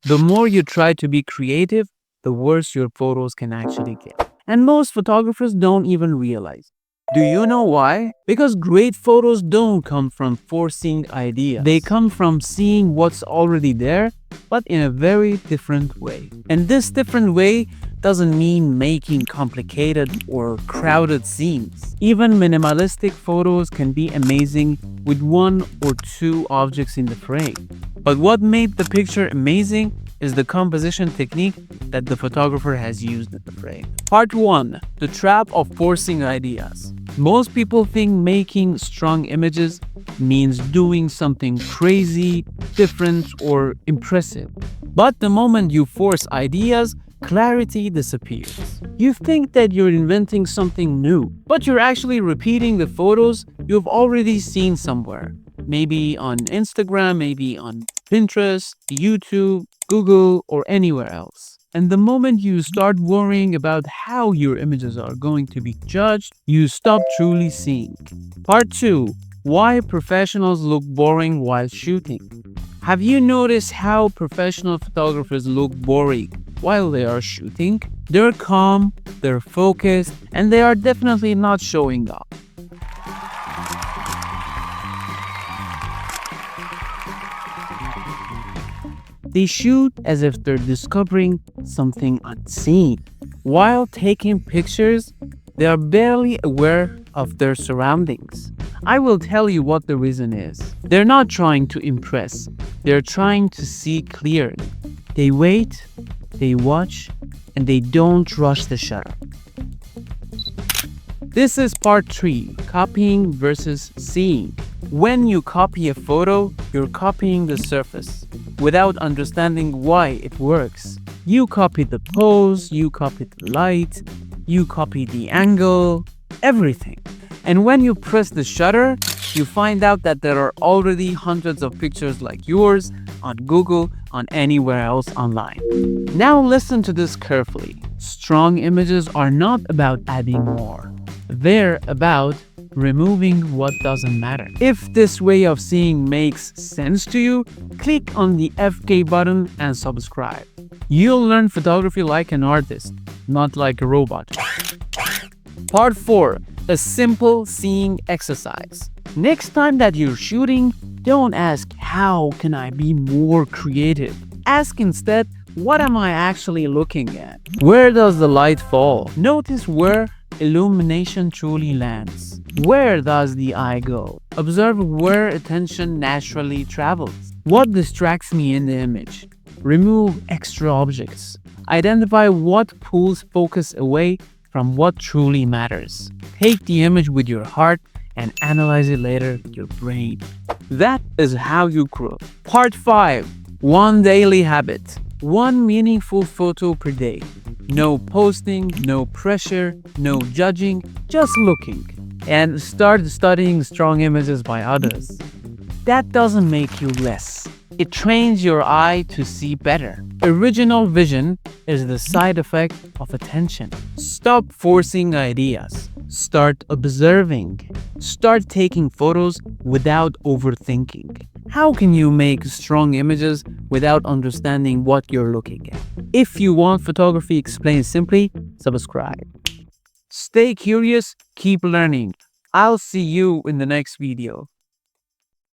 The more you try to be creative, the worse your photos can actually get. And most photographers don't even realize. Do you know why? Because great photos don't come from forcing ideas. They come from seeing what's already there, but in a very different way. And this different way doesn't mean making complicated or crowded scenes. Even minimalistic photos can be amazing with one or two objects in the frame. But what made the picture amazing is the composition technique that the photographer has used in the frame. Part 1. The trap of forcing ideas. Most people think making strong images means doing something crazy, different, or impressive. But the moment you force ideas, clarity disappears. You think that you're inventing something new, but you're actually repeating the photos you've already seen somewhere. Maybe on Instagram, maybe on Pinterest, YouTube, Google, or anywhere else. And the moment you start worrying about how your images are going to be judged, you stop truly seeing. Part 2. Why professionals look boring while shooting. Have you noticed how professional photographers look boring while they are shooting? They're calm, they're focused, and they are definitely not showing off. They shoot as if they're discovering something unseen. While taking pictures, they are barely aware of their surroundings. I will tell you what the reason is. They're not trying to impress, they're trying to see clearly. They wait, they watch, and they don't rush the shutter. This is part 3, copying versus seeing. When you copy a photo, you're copying the surface without understanding why it works. You copy the pose, you copy the light, you copy the angle, everything. And when you press the shutter, you find out that there are already hundreds of pictures like yours on Google, on anywhere else online. Now listen to this carefully. Strong images are not about adding more. They're about removing what doesn't matter. If this way of seeing makes sense to you, click on the FK button and subscribe. You'll learn photography like an artist, not like a robot. Part 4. A simple seeing exercise. Next time that you're shooting, don't ask, how can I be more creative? Ask instead, what am I actually looking at? Where does the light fall? Notice where illumination truly lands. Where does the eye go? Observe where attention naturally travels. What distracts me in the image? Remove extra objects. Identify what pulls focus away from what truly matters. Take the image with your heart and analyze it later with your brain. That is how you grow. Part 5. One daily habit. One meaningful photo per day. No posting, no pressure, no judging, just looking. And start studying strong images by others. That doesn't make you less. It trains your eye to see better. Original vision is the side effect of attention. Stop forcing ideas. Start observing. Start taking photos without overthinking. How can you make strong images without understanding what you're looking at? If you want photography explained simply, subscribe. Stay curious, keep learning. I'll see you in the next video.